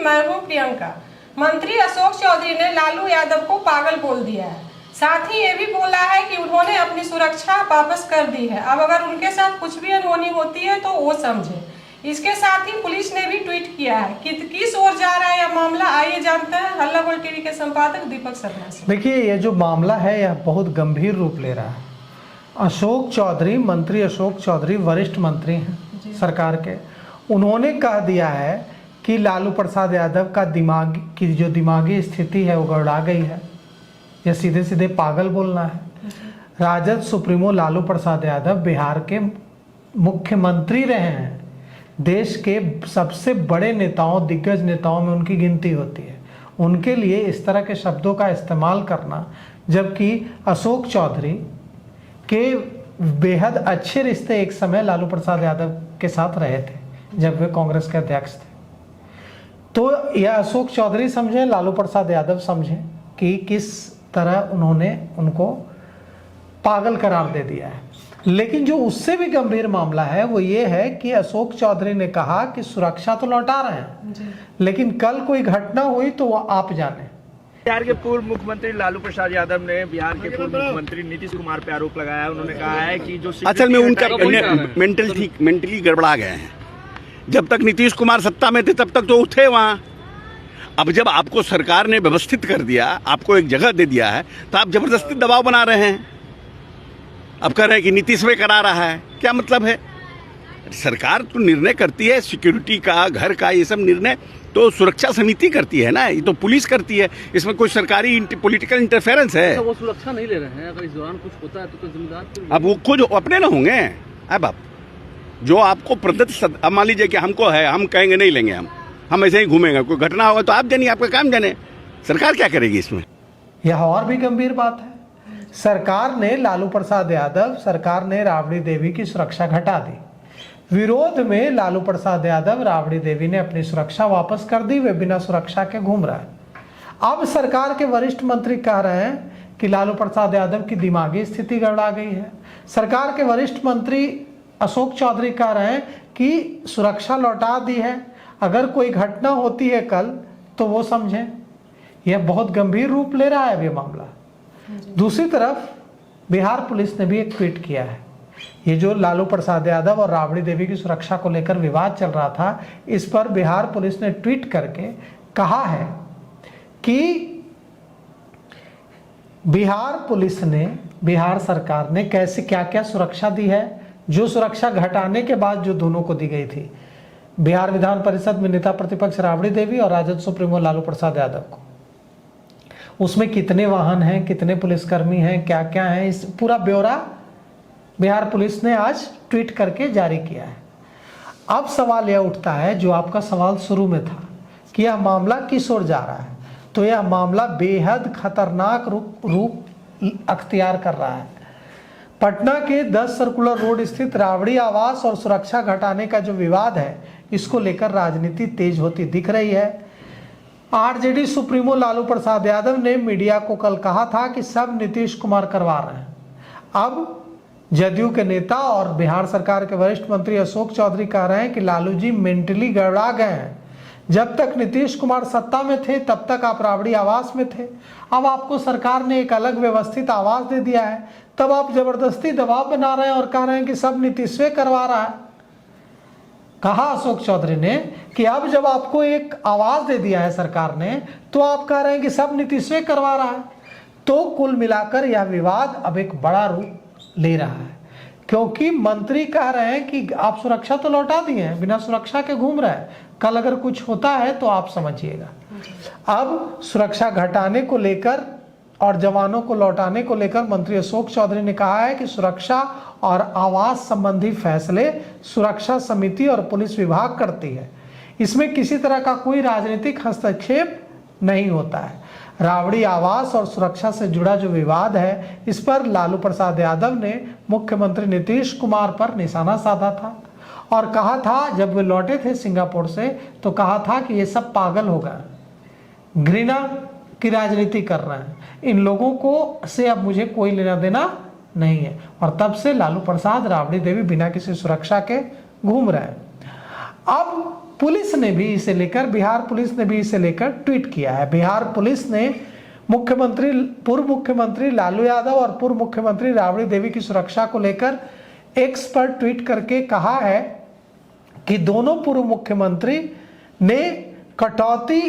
मैं हूं प्रियंका। मंत्री अशोक चौधरी ने लालू यादव को पागल बोल दिया है। साथ ही ये भी बोला है कि उन्होंने अपनी सुरक्षा वापस कर दी है। अब अगर उनके साथ कुछ भी अनहोनी होती है तो वो समझे। इसके साथ ही पुलिस ने भी ट्वीट किया है कि किस ओर जा रहा है यह मामला, आइए जानते हैं हल्ला बोल टीवी के संपादक दीपक शर्मा से। देखिए, ये जो मामला है यह बहुत गंभीर रूप ले रहा है। अशोक चौधरी, मंत्री अशोक चौधरी वरिष्ठ मंत्री हैं सरकार के। उन्होंने कह दिया है कि लालू प्रसाद यादव का दिमागी स्थिति है वो गड़बड़ा गई है। यह सीधे सीधे पागल बोलना है। राजद सुप्रीमो लालू प्रसाद यादव बिहार के मुख्यमंत्री रहे हैं। देश के सबसे बड़े नेताओं, दिग्गज नेताओं में उनकी गिनती होती है। उनके लिए इस तरह के शब्दों का इस्तेमाल करना, जबकि अशोक चौधरी के बेहद अच्छे रिश्ते एक समय लालू प्रसाद यादव के साथ रहे थे जब वे कांग्रेस के अध्यक्ष थे। तो यह अशोक चौधरी समझे, लालू प्रसाद यादव समझे कि किस तरह उन्होंने उनको पागल करार दे दिया है। लेकिन जो उससे भी गंभीर मामला है वो ये है कि अशोक चौधरी ने कहा कि सुरक्षा तो लौटा रहे हैं, लेकिन कल कोई घटना हुई तो वो आप जाने। बिहार के पूर्व मुख्यमंत्री लालू प्रसाद यादव ने बिहार के पूर्व मुख्यमंत्री नीतीश कुमार पे आरोप लगाया। उन्होंने कहा है कि जो असल में उनका मेंटली गड़बड़ा गए हैं। जब तक नीतीश कुमार सत्ता में थे तब तक तो थे वहाँ। अब जब आपको सरकार ने व्यवस्थित कर दिया, आपको एक जगह दे दिया है, तो आप जबरदस्ती दबाव बना रहे हैं। अब कह रहे हैं कि नीतीश में करा रहा है, क्या मतलब है? सरकार तो निर्णय करती है, सिक्योरिटी का, घर का, ये सब निर्णय तो सुरक्षा समिति करती है ना, ये तो पुलिस करती है। इसमें कोई सरकारी पॉलिटिकल इंटरफेरेंस है? वो सुरक्षा नहीं ले रहे हैं। अगर इस दौरान कुछ होता है तो जिम्मेदार अब वो खुद अपने ना होंगे। अब आप जो आपको प्रदत्त, अब मान लीजिए कि हमको है, हम कहेंगे नहीं लेंगे, हम ऐसे ही घूमेंगे, कोई घटना होगा तो आप जानिए, आपका काम जाने, सरकार क्या करेगी इसमें? यह और भी गंभीर बात है। सरकार ने लालू प्रसाद यादव, सरकार ने राबड़ी देवी की सुरक्षा घटा दी। विरोध में लालू प्रसाद यादव, राबड़ी देवी ने अपनी सुरक्षा वापस कर दी। वे बिना सुरक्षा के घूम रहे हैं। अब सरकार के वरिष्ठ मंत्री कह रहे हैं कि लालू प्रसाद यादव की दिमागी स्थिति गड़बड़ा गई है। सरकार के वरिष्ठ मंत्री अशोक चौधरी कह रहे हैं कि सुरक्षा लौटा दी है, अगर कोई घटना होती है कल तो वो समझें। यह बहुत गंभीर रूप ले रहा है ये मामला। दूसरी तरफ बिहार पुलिस ने भी एक ट्वीट किया है। ये जो लालू प्रसाद यादव और राबड़ी देवी की सुरक्षा को लेकर विवाद चल रहा था, इस पर बिहार पुलिस ने ट्वीट करके कहा है कि बिहार पुलिस ने, बिहार सरकार ने कैसे क्या क्या सुरक्षा दी है, जो सुरक्षा घटाने के बाद जो दोनों को दी गई थी, बिहार विधान परिषद में नेता प्रतिपक्ष राबड़ी देवी और राजद सुप्रीमो लालू प्रसाद यादव को। उसमें कितने वाहन हैं, कितने पुलिसकर्मी हैं, क्या क्या हैं, इस पूरा ब्यौरा बिहार पुलिस ने आज ट्वीट करके जारी किया है। अब सवाल यह उठता है, जो आपका सवाल शुरू में था कि यह मामला किस ओर जा रहा है, तो यह मामला बेहद खतरनाक रूप अख्तियार कर रहा है। पटना के 10 सर्कुलर रोड स्थित राबड़ी आवास और सुरक्षा घटाने का जो विवाद है, इसको लेकर राजनीति तेज होती दिख रही है। आरजेडी सुप्रीमो लालू प्रसाद यादव ने मीडिया को कल कहा था कि सब नीतीश कुमार करवा रहे हैं। अब जदयू के नेता और बिहार सरकार के वरिष्ठ मंत्री अशोक चौधरी कह रहे हैं कि लालू जी मेंटली गड़बड़ा गए हैं। जब तक नीतीश कुमार सत्ता में थे तब तक आप राबड़ी आवास में थे। अब आपको सरकार ने एक अलग व्यवस्थित आवास दे दिया है, तब आप जबरदस्ती दबाव बना रहे हैं और कह रहे हैं कि सब नीतीश करवा रहा है। कहा अशोक चौधरी ने कि अब जब आपको एक आवाज दे दिया है सरकार ने, तो आप कह रहे हैं कि सब नीतीश करवा रहा है। तो कुल मिलाकर यह विवाद अब एक बड़ा रूप ले रहा है, क्योंकि मंत्री कह रहे हैं कि आप सुरक्षा तो लौटा दिए हैं, बिना सुरक्षा के घूम रहे हैं, कल अगर कुछ होता है तो आप समझिएगा। अब सुरक्षा घटाने को लेकर और जवानों को लौटाने को लेकर मंत्री अशोक चौधरी ने कहा है कि सुरक्षा और आवास संबंधी फैसले सुरक्षा समिति और पुलिस विभाग करती है। इसमें किसी तरह का कोई राजनीतिक हस्तक्षेप नहीं होता है। राबड़ी आवास और सुरक्षा से जुड़ा जो विवाद है, इस पर लालू प्रसाद यादव ने मुख्यमंत्री नीतीश कुमार पर निशाना साधा था और कहा था, जब वे लौटे थे सिंगापुर से, तो कहा था कि ये सब पागल हो गए, घृणा की राजनीति कर रहे हैं, इन लोगों को से अब मुझे कोई लेना देना नहीं है। और तब से लालू प्रसाद, राबड़ी देवी बिना किसी सुरक्षा के घूम रहे हैं। अब पुलिस ने भी इसे लेकर, बिहार पुलिस ने भी इसे लेकर ट्वीट किया है। बिहार पुलिस ने पूर्व मुख्यमंत्री लालू यादव और पूर्व मुख्यमंत्री राबड़ी देवी की सुरक्षा को लेकर एक्स पर ट्वीट करके कहा है कि दोनों पूर्व मुख्यमंत्री ने कटौती,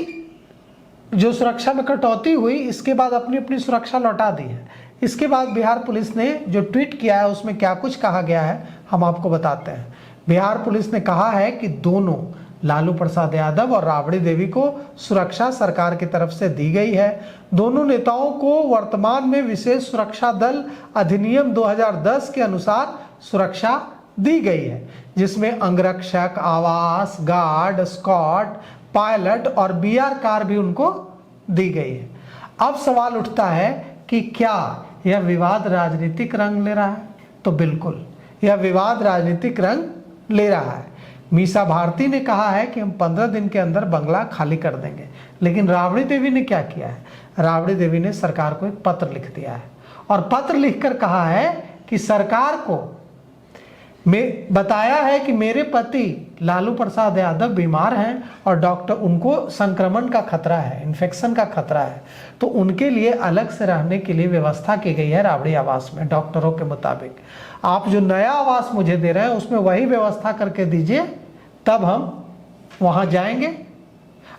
जो सुरक्षा में कटौती हुई, इसके बाद अपनी अपनी सुरक्षा लौटा दी है। इसके बाद बिहार पुलिस ने जो ट्वीट किया है उसमें क्या कुछ कहा गया है हम आपको बताते हैं। बिहार पुलिस ने कहा है कि दोनों लालू प्रसाद यादव और राबड़ी देवी को सुरक्षा सरकार की तरफ से दी गई है। दोनों नेताओं को वर्तमान में विशेष सुरक्षा दल अधिनियम 2010 के अनुसार सुरक्षा दी गई है, जिसमें अंगरक्षक, आवास, गार्ड, स्कॉट, पायलट और बीआर कार भी उनको दी गई है। अब सवाल उठता है कि क्या यह विवाद राजनीतिक रंग ले रहा है? तो बिल्कुल यह विवाद राजनीतिक रंग ले रहा है। मीसा भारती ने कहा है कि हम 15 दिन के अंदर बंगला खाली कर देंगे, लेकिन राबड़ी देवी ने क्या किया है? राबड़ी देवी ने सरकार को एक पत्र लिख दिया है और पत्र लिखकर कहा है कि सरकार को मैं बताया है कि मेरे पति लालू प्रसाद यादव बीमार हैं और डॉक्टर, उनको संक्रमण का खतरा है, इन्फेक्शन का खतरा है, तो उनके लिए अलग से रहने के लिए व्यवस्था की गई है राबड़ी आवास में। डॉक्टरों के मुताबिक आप जो नया आवास मुझे दे रहे हैं उसमें वही व्यवस्था करके दीजिए, तब हम वहाँ जाएंगे।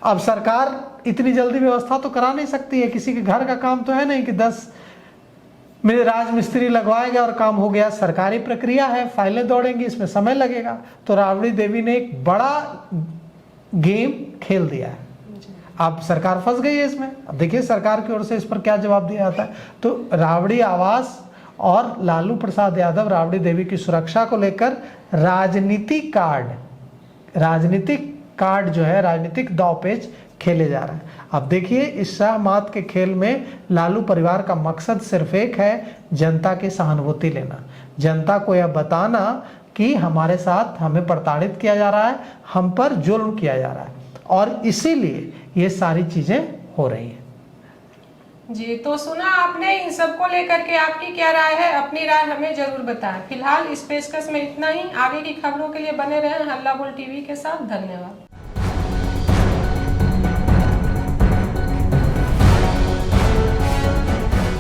अब सरकार इतनी जल्दी व्यवस्था तो करा नहीं सकती है, किसी के घर का काम तो है नहीं कि 10 में राजमिस्त्री लगवाएगा और काम हो गया। सरकारी प्रक्रिया है, फाइलें दौड़ेंगी, इसमें समय लगेगा। तो राबड़ी देवी ने एक बड़ा गेम खेल दिया है। अब सरकार फंस गई है इसमें। अब देखिए सरकार की ओर से इस पर क्या जवाब दिया जाता है। तो राबड़ी आवास और लालू प्रसाद यादव राबड़ी देवी की सुरक्षा को लेकर राजनीतिक कार्ड जो है, राजनीतिक दांवपेच खेले जा रहे हैं। अब देखिए इस शाहमात के खेल में लालू परिवार का मकसद सिर्फ एक है, जनता की सहानुभूति लेना, जनता को यह बताना कि हमारे साथ हमें प्रताड़ित किया जा रहा है, हम पर जुल्म किया जा रहा है, और इसीलिए ये सारी चीजें हो रही हैं। जी, तो सुना आपने, इन सबको लेकर के आपकी क्या राय है? अपनी राय हमें जरूर बताएं। फिलहाल इस पेशकश में इतना ही। आगे की खबरों के लिए बने रहें हल्ला बोल टीवी के साथ। धन्यवाद।